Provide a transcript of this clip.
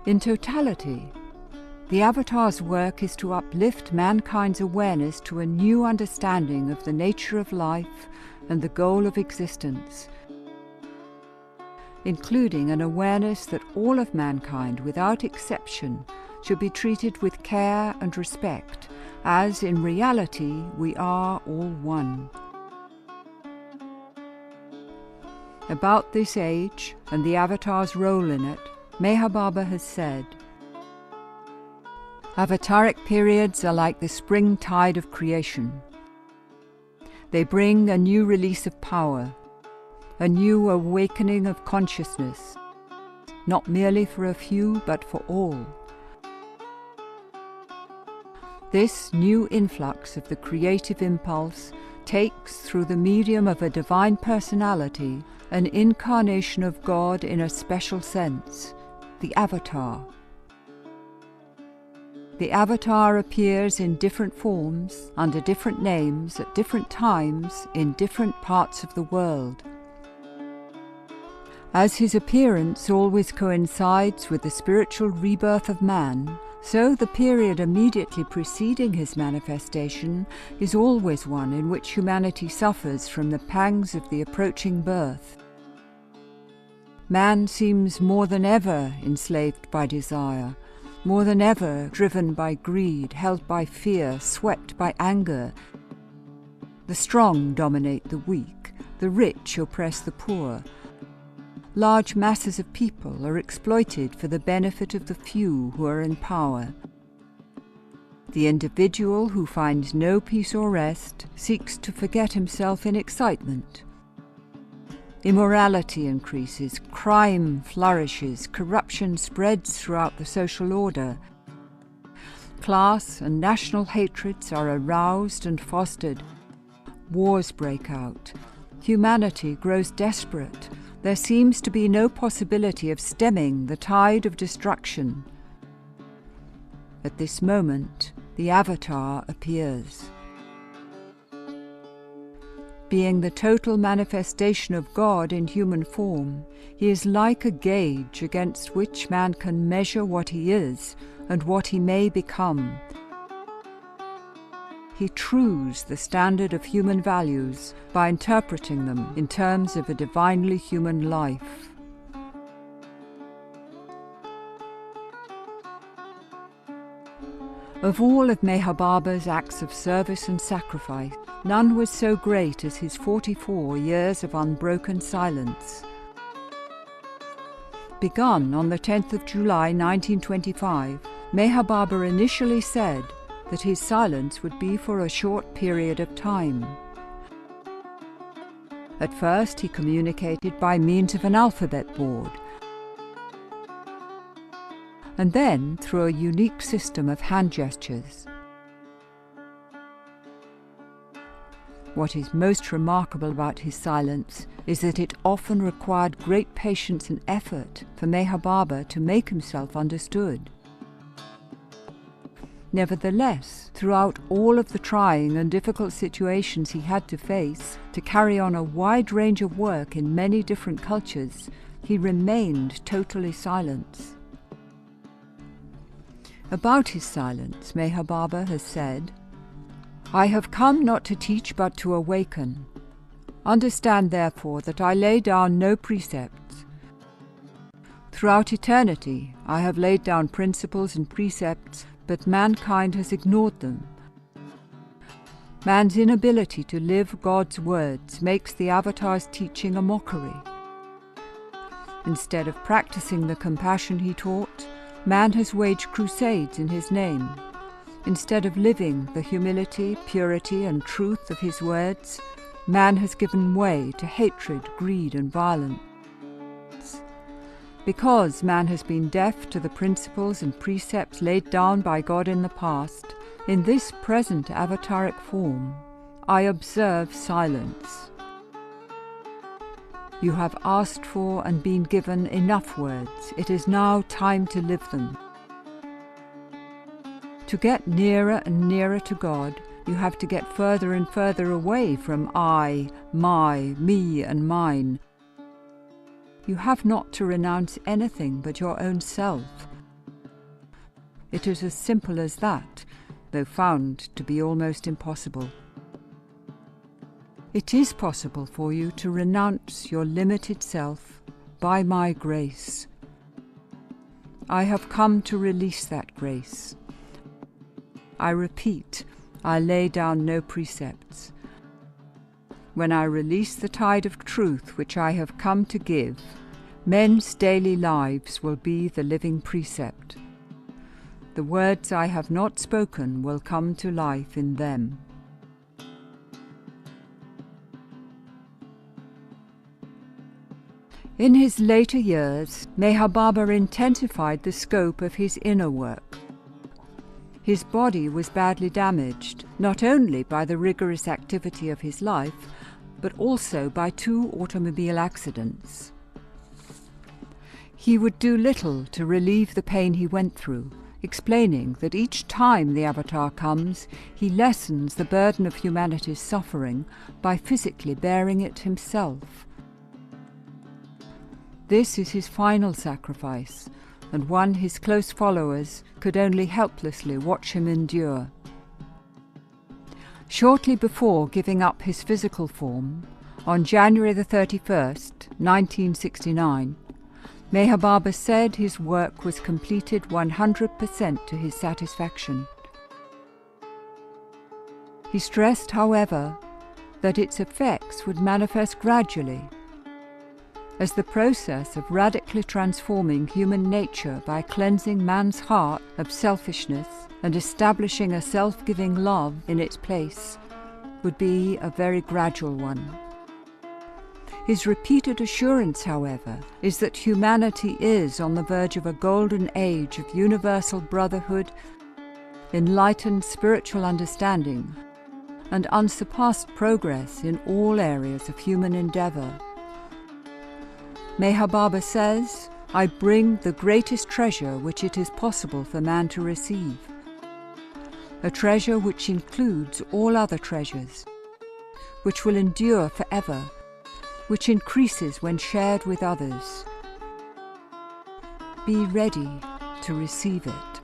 In totality, the Avatar's work is to uplift mankind's awareness to a new understanding of the nature of life and the goal of existence, including an awareness that all of mankind, without exception, should be treated with care and respect, as in reality we are all one. About this age and the Avatar's role in it, Meher Baba has said, "Avataric periods are like the spring tide of creation. They bring a new release of power, a new awakening of consciousness, not merely for a few but for all. This new influx of the creative impulse takes, through the medium of a divine personality, an incarnation of God in a special sense, the Avatar. The Avatar appears in different forms, under different names, at different times, in different parts of the world. As his appearance always coincides with the spiritual rebirth of man, so the period immediately preceding his manifestation is always one in which humanity suffers from the pangs of the approaching birth. Man seems more than ever enslaved by desire, more than ever driven by greed, held by fear, swept by anger. The strong dominate the weak, the rich oppress the poor. Large masses of people are exploited for the benefit of the few who are in power. The individual who finds no peace or rest seeks to forget himself in excitement. Immorality increases, crime flourishes, corruption spreads throughout the social order. Class and national hatreds are aroused and fostered. Wars break out. Humanity grows desperate. There seems to be no possibility of stemming the tide of destruction. At this moment, the Avatar appears. Being the total manifestation of God in human form, he is like a gauge against which man can measure what he is and what he may become. He trues the standard of human values by interpreting them in terms of a divinely human life. Of all of Meher Baba's acts of service and sacrifice, none was so great as his 44 years of unbroken silence. Begun on the 10th of July 1925, Meher Baba initially said that his silence would be for a short period of time. At first he communicated by means of an alphabet board, and then through a unique system of hand gestures. What is most remarkable about his silence is that it often required great patience and effort for Meher Baba to make himself understood. Nevertheless, throughout all of the trying and difficult situations he had to face to carry on a wide range of work in many different cultures, he remained totally silent. About his silence, Meher Baba has said, "I have come not to teach but to awaken. Understand therefore that I lay down no precepts. Throughout eternity I have laid down principles and precepts, but mankind has ignored them. Man's inability to live God's words makes the Avatar's teaching a mockery. Instead of practicing the compassion he taught, man has waged crusades in his name. Instead of living the humility, purity, and truth of his words, man has given way to hatred, greed, and violence. Because man has been deaf to the principles and precepts laid down by God in the past, in this present avataric form, I observe silence. You have asked for and been given enough words. It is now time to live them. To get nearer and nearer to God, you have to get further and further away from I, my, me, and mine. You have not to renounce anything but your own self, It is as simple as that, though found to be almost impossible. It is possible for you to renounce your limited self by my grace. I have come to release that grace. I repeat, I lay down no precepts. When I release the tide of truth which I have come to give, men's daily lives will be the living precept. The words I have not spoken will come to life in them. In his later years, Meher Baba intensified the scope of his inner work. His body was badly damaged, not only by the rigorous activity of his life, but also by 2 automobile accidents. He would do little to relieve the pain he went through, explaining that each time the avatar comes, he lessens the burden of humanity's suffering by physically bearing it himself. This is his final sacrifice, and one his close followers could only helplessly watch him endure. Shortly before giving up his physical form, on January the 31st, 1969, Meher Baba said his work was completed 100% to his satisfaction. He stressed, however, that its effects would manifest gradually, as the process of radically transforming human nature by cleansing man's heart of selfishness and establishing a self-giving love in its place would be a very gradual one. His repeated assurance, however, is that humanity is on the verge of a golden age of universal brotherhood, enlightened spiritual understanding, and unsurpassed progress in all areas of human endeavour. Meher Baba says, I bring the greatest treasure which it is possible for man to receive, a treasure which includes all other treasures, which will endure forever, which increases when shared with others. Be ready to receive it.